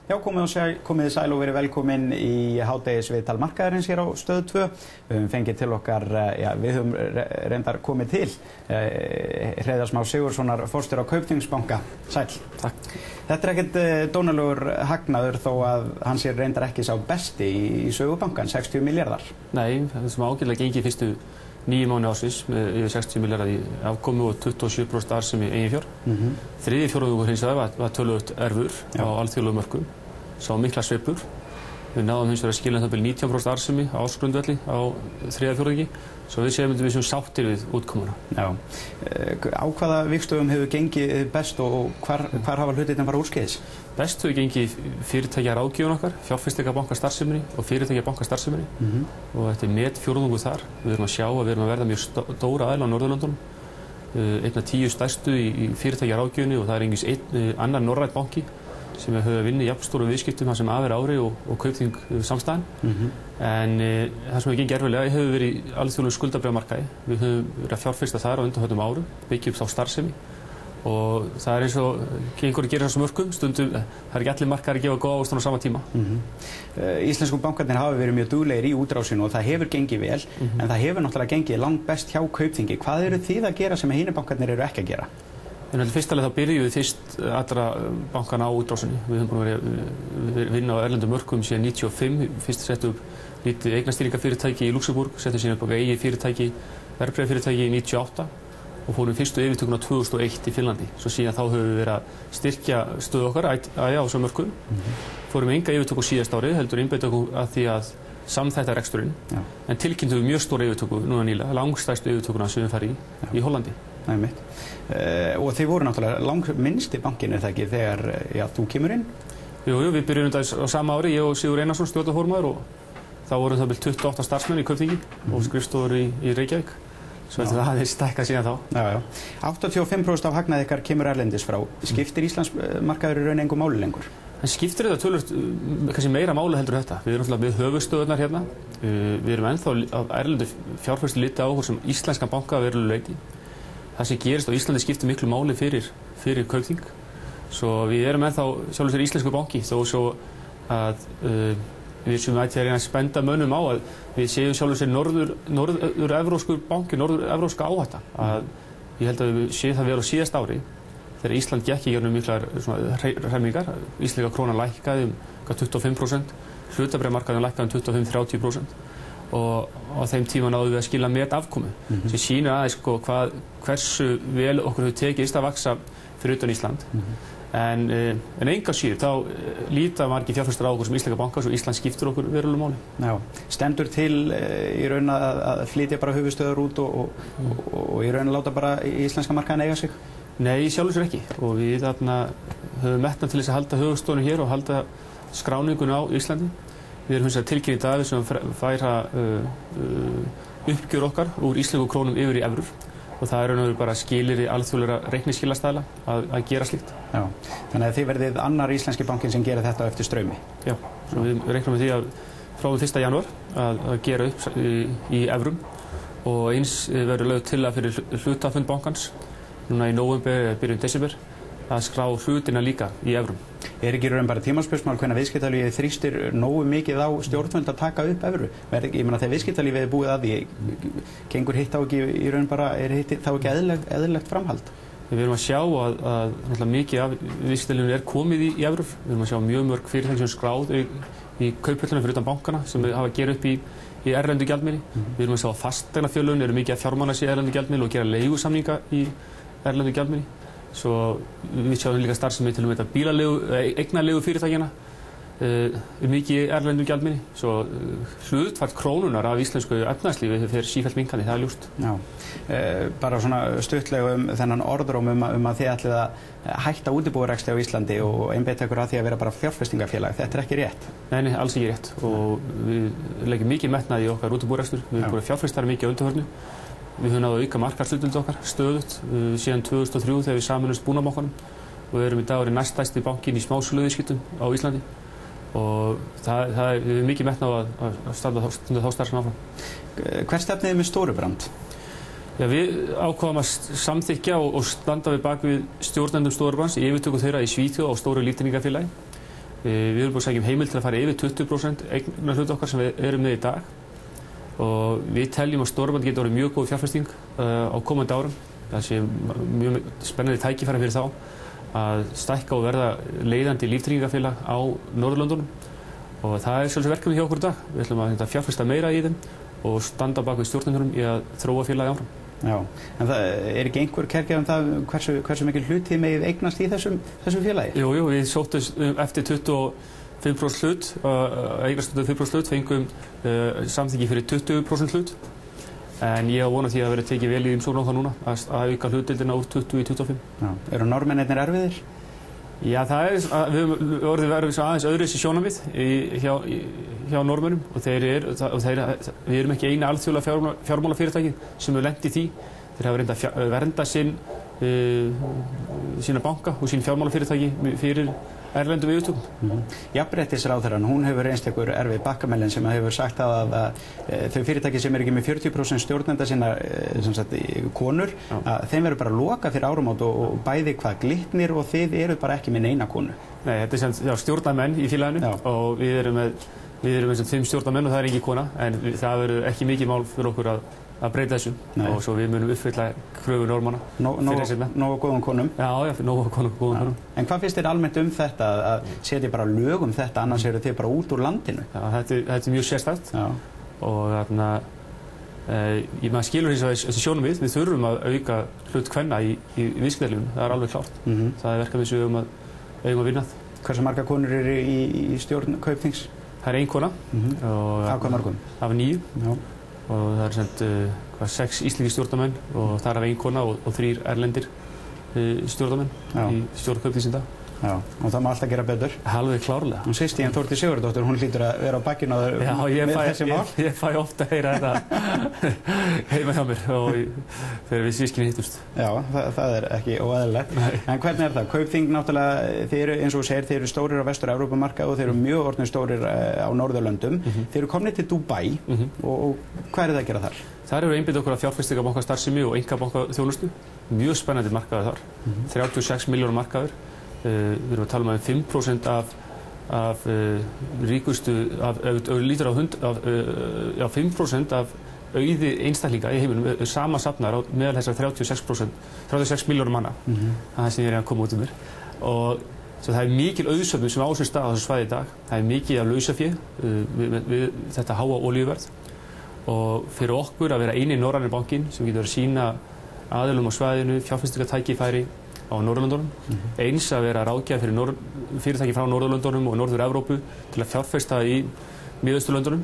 Já, komið þið sæl og verið velkomin í hádegisviðtal markaðarins hér á Stöð 2. Við höfum fengið til okkar, við höfum reyndar komið til Hreiðars Már Sigurðssonar, forstjóra Kaupþingsbanka. Sæl. Takk. Þetta ekkert dónalegur hagnaður þó að hann sé reyndar ekki sá besti í sögu bankan, 60 milljarðar. Nei, það sem ágætlega gengi fyrstu 9 mánuði ársins með yfir 60 milljarðar í afkomu og 27% arðsemi eigin fjár. Þriðji fjórðungur hins vegar var töluvert erfur á alþjóðlegum mörkuðum. Sá mikla sveiflur. Við náðum hins vegar að skila það bil 19% arðsemi á ársgrundvelli á þriðja fjórðungi. Svo við séum við sáttir við útkomuna. Já. Á hvaða vígstöðum hefur gengið best og hvar hafa hlutirnir fara úrskeiðis? Best hefur gengið fyrirtækja ráðgjöfun okkar, fjárfestingarbankastarfseminni og fyrirtækjabankastarfseminni og þetta er metfjórðungur þar. Við erum að sjá að við erum að verða mjög stóra aðila á Norðurlöndunum. Einn af 10 stærstu í fyrirtækja ráðgjöfunni og það er einhvers annar norrænn banki sem hefur vinnið jafnstórum viðskiptum þar sem af er ári og Kaupþing samstæðan. En það sem hefur gengið erfiðlega hefur verið alþjóðlegu skuldabréfamarkaði. Við höfum verið að fjárfesta þar á undanförnum árum, byggja upp þá starfsemi og það er eins og einhverju gerir þessum mörkum, stundum það er ekki allir markaðir að gefa góða ávöxtun á sama tíma. Íslensku bankarnir hafa verið mjög duglegir í útrásinu og það hefur gengið vel, en það hefur náttúrulega gengið langt best hjá Kaupþingi. Hvað eru þið að gera sem hinir bankarnir eru ekki að gera? En fyrstulega þá byrjum við fyrst allra bankana á útrásinni. Við höfum búin að vinna á erlendum mörkuðum síðan 1995. Fyrst settum upp lítið eignastýringarfyrirtæki í Luxemburg, settum síðan upp eigið fyrirtæki, verðbréfafyrirtæki í 1998 og fórum fyrstu yfirtökuna 2001 í Finnlandi. Svo síðan þá höfum við verið að styrkja stöðu okkar á þessum mörkuðum. Fórum enga yfirtöku síðast árið, heldur einbeita okkur að því að samþætta reksturinn. En tilkynntum við mjög stóra yfirtöku núna nýlega, langstærstu yfirtökuna sem við farið í Hollandi. Og þið voru náttúrulega minnsti bankinn er það ekki þegar þú kemur inn? Jú, við byrjum þetta á sama ári, ég og Sigurður Einarsson, stjórnarformaður og þá voru það bil 28 starfsmenn í Kaupþingi og skrifstofur í Reykjavík. Svo þetta aðeins stækkað síðan þá. 85% af hagnaði ykkar kemur erlendis frá. Skiptir Íslandsmarkaður í raun engu máli lengur? En skiptir þetta töluvert kannski meira máli heldur þetta. Við erum náttúrulega við höfuðstöðurnar hérna. Við erum ennþá af erlendu fjárfesti litið á okkur sem íslenskan banka að verulegu leyti. Það sem gerist á Íslandi skiptir miklu máli fyrir Kaupþing. Svo við erum ennþá sjálfur sér íslensku banki þó svo að við sem ætti að reyna að spenda mönnum á að við séum sjálfur sér norður-evróskur banki, norður-evróska áhætta. Ég held að við séum það vera á síðast ári þegar Ísland gekk í gegnum miklar hremmingar. Íslenska krónan lækkaði 25%, hlutabréfamarkaðurinn lækkaði 25–30%. Og á þeim tíma náðum við að skila metafkomu sem sýnir aðeins hversu vel okkur hefur tekist að vaxa fyrir utan Ísland. En enga síður, þá líta margir fjárfestar á okkur sem íslenska banka og Ísland skiptir okkur verulegu máli. Já. Stendur til í raun að flytja bara höfuðstöður út og í raun að láta bara íslenska markaðinn eiga sig? Nei, sjálfur sér ekki. Og við höfum metnað til þess að halda höfuðstöðunum hér og halda skráningunni á Íslandi. Við erum hins vegar tilkynnt í dag sem færa uppgjör okkar úr íslensku krónum yfir í evrur og það er bara skilyrði alþjóðlegra reikningsskilastaðla að gera slíkt. Já, þannig að þið verðið annar íslenski bankin sem gerir þetta eftir straumi? Já, svo við reiknum með því að frá 1. janúar að gera upp í evrum og eins verður lögð til að fyrir hlutafund bankans núna í nóvember eða byrjun desember að skrá hlutina líka í evrum. Er ekki raun bara tímaspursmál hvenær viðskiptalífið þrýstir nógu mikið á stjórnvöld að taka upp evru? Ég meina þegar viðskiptalífið er búið að því, gengur hitt á ekki í raun bara, er hitt þá ekki eðlilegt framhald? Við erum að sjá að mikið af viðskiptalífinu er komið í evrur. Við erum að sjá mjög mörg fyrirtæki sem skráð í kauphöllunum fyrir utan bankana sem hafa að gera upp í erlendu gjaldmiðli. Við erum að sjá að fasteignafélögin eru mikið að fjármagna sig í erlendu gjaldmiðli og gera leigusamninga í erlendu gjaldmiðli. Svo við sjáum líka starfsemi til eignarlegu fyrirtækjana mikið í erlendum gjaldmiðli. Svo hlutfall krónunar af íslensku efnahagslífi fer sífellt minnkandi, það er ljóst. Já. Bara svona stuttlega þennan orðróm að þið ætlið að hætta útibúarekstri á Íslandi og einbeita ykkur að því að vera bara fjárfestingafélag. Þetta er ekki rétt? Nei, alls ekki rétt. Og við leggjum mikið metnað í okkar útibúarekstur. Við erum fjárfestar mikið á undanförnu. Við höfum náð að auka markaðshlutdeild okkar stöðugt síðan 2003 þegar við sameinumst Búnaðarbankanum og við erum í dag næststærsti bankinn í smásöluviðskiptum á Íslandi og það er mikið metnað að standa þá starfsemi áfram. Hvert stefnið með Storebrand? Já, við ákváðum að samþykkja og standa við bak við stjórnendum Storebrands í yfirtöku þeirra í Svíþjóð á stóru líftryggingafélagi Við erum búin að sækja heimild til að fara yfir 20% eignarhlut okkar sem við erum með í dag og við teljum að stórband getur orðið mjög góð fjárfesting á komandi árum. Það sé mjög spennandi tækifæri fyrir þá að stækka og verða leiðandi líftryggingafélag á Norðurlöndunum og það sjálfsög verkefni hjá okkur í dag. Við ætlum að fjárfesta meira í þeim og standa bak við stjórnendunum í að þróa félagi áfram. Já, en það ekki einhver kergja það hversu mikil hluti megið eignast í þessu félagi? Jú, við sóttum eftir 25% hlut, eignast 25% hlut, fengum samþykki fyrir 20% hlut. En ég á vona því að það verði tekið vel í umsókn á það núna, að auka hlutdeildina úr 20 í 25. Já, eru Norðmennirnir erfiðir? Já, við höfum orðið verið aðeins öðruvísi sjónarmið hjá Norðmönnum og við erum ekki eina alþjóðlega fjármálafyrirtæki sem hefur lent í því. Þeir hafa reynt að vernda sína banka og sín fjármálafyrirtæki fyrir erlendum yfirtökum. Jafnréttisráðherrann, hún hefur reynst ykkur erfið bakkamellin sem hefur sagt að þau fyrirtæki sem ekki með 40% stjórnenda sinna konur, að þeim verður bara loka fyrir áramót og bæði Glitnir og þið eru bara ekki með neina konu. Nei, þetta er stjórnarmenn í félaginu og við erum með 5 stjórnarmenn og það er engin kona en það verður ekki mikið mál fyrir okkur að breyta þessu og svo við munum uppfylla kröfu Norðmanna. Nógu góðum konum? Já, nógu góðum konum. En hvað finnst þér almennt þetta að setja bara lög þetta, annars eru þið bara út úr landinu? Já, þetta er mjög sérstakt og maður skilur þessi sjónarmið, við þurfum að auka hlut kvenna í viðskiptalífinu, það er alveg klárt. Það er verkefni sem við eigum að vinna. Hversu margar konur eru í stjórn Kaupþings? Það er 1 kona. Af hvað mörgum? Af 9. Og það eru 6 íslenskir stjórnarmenn og það er af 1 kona og 3 erlendir stjórnarmenn í stjórn Kaupþings í dag. Já, og það má alltaf gera betur. Alveg klárlega. Hún Þórdís Sigurðardóttir, hún hlýtur að vera á bakkinu með þessi mál. Já, ég fæ ofta að heyra þetta heima hjá mér og þegar við systkini hittust. Já, það er ekki óeðlilegt. En hvernig er það? Kaupþing náttúrulega, þið eru eins og þú segir, þið eru stórir á Vestur-Evrópumarkaði og þið eru mjög orðnir stórir á Norðurlöndum. Þið eru komnir til Dubai og hvað er það að gera þar? Þar eru einbeitt okkur að fjárfestingarbankastarfsemi og einkabankaþjónustu. Mjög spennandi markaður þar. 36 milljóna markaður. Við erum að tala um 5% af ríkustu, lítur á 5% af auði einstaklinga í heiminum samansafnar meðal þessar 36 milljónum manna. Það er sem ég er að koma út mér. Og svo það er mikil auðsöfnun sem á sér stað á þessu svæði í dag. Það er mikið af lausafé við þetta háa olíuverð. Og fyrir okkur að vera eini norræni bankinn sem getur að sýna aðilum á svæðinu fjárfestingartækifæri á Norðurlöndunum, eins að vera ráðgjafi fyrir fyrirtæki frá Norðurlöndunum og Norður-Evrópu til að fjárfesta í Miðausturlöndunum,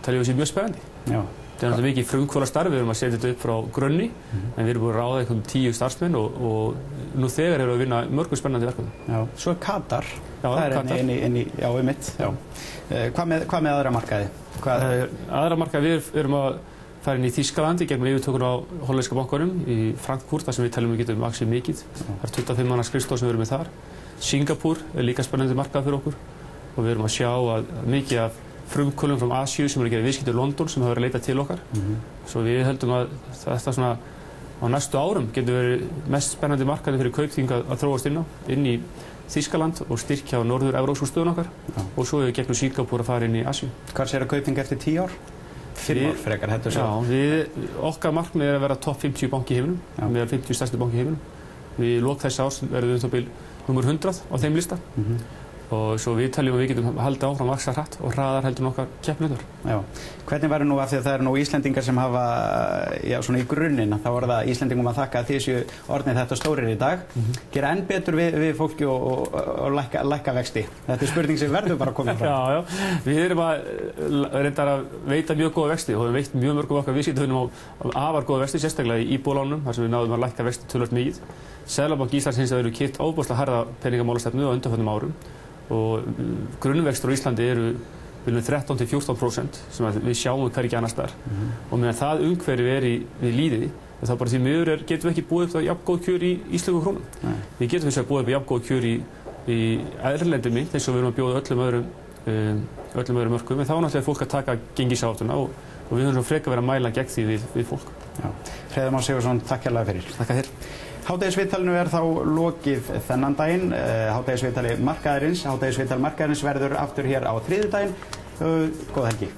teljum við sér mjög spennandi. Það er náttúrulega mikið frumkvöðlastarf, við erum að setja þetta upp frá grunni, en við erum búin að ráða einhverjum 10 starfsmenn og nú þegar erum við að vinna mörgum spennandi verkefnum. Já, svo er Katar, það er einmitt. Hvað með aðra markaði? Aðra markaði, við erum að fara inn í Þýskalandi gegnum yfirtökun á hollenska bankanum í Frankfurt, þar sem við teljum við getum vaxið mikið. Það er 25 manna skrifstof sem við erum með þar. Singapúr er líka spennandi markað fyrir okkur og við erum að sjá að mikið af frumkvölum frá Asíu sem eru að gera viðskipti í London sem hafa verið að leita til okkar. Svo við heldum að þetta svona á næstu árum getur verið mest spennandi markaði fyrir Kaupþing að þróast inn í Þýskaland og styrkja á norður-evrópsku stöðun okkar og svo við gegnum Singapúr að fara inn í Asíu. Hvar sér að Kaupþing eftir 10 ár? 5 ár frekar hættu svo. Já, okkar markmið er að vera topp 50 banki í heiminum, meðal 50 stærstu banki í heiminum. Við lok þess árs verðum við bil nummer 100 á þeim lista. Og svo við teljum að við getum haldið áfram að vaxa hratt og hraðar heldur en okkar keppinautar. Já. Hvernig væri nú af því að það eru nú Íslendingar sem hafa, já svona í grunninn, þá var það Íslendingum að þakka að þið séu orðnir þetta stórir í dag, gera enn betur við fólki og lækka vexti. Þetta er spurning sem verður bara að koma fram. Já, við erum að reyndar að veita mjög góða vexti og við veitt mjög mörgum okkar viðskiptahunum á afar góða vexti, sérstaklega í íbúðalánum, þar sem við náðum að lækka vexti töluvert mikið. Seðlabanki Íslands hins vegar eru keypt ofboðslega harða peningamálastefnu á undanförnum árum og grunnvextir á Íslandi eru 13–14% sem við sjáum hvergi annars staðar. Og meðan það umhverfi er við lýði, þá bara því miður getum við ekki búið upp á jafngóð kjör í íslensku krónum. Við getum þess að búið upp á jafngóð kjör í erlendum mynt eins og við erum að bjóða öllum öðrum mörkum, en þá náttúrulega er fólk að taka gengisáhættuna og við höfum svo frekar verið að mæla gegn því við fólk. Hreiðar Már Sigurðsson, takk hérlega fyrir. Takk þér. Hádegisviðtalinu þá lokið þennan daginn. Hádegisviðtali markaðarins. Hádegisviðtal markaðarins verður aftur hér á þriðjudaginn. Góða helgi.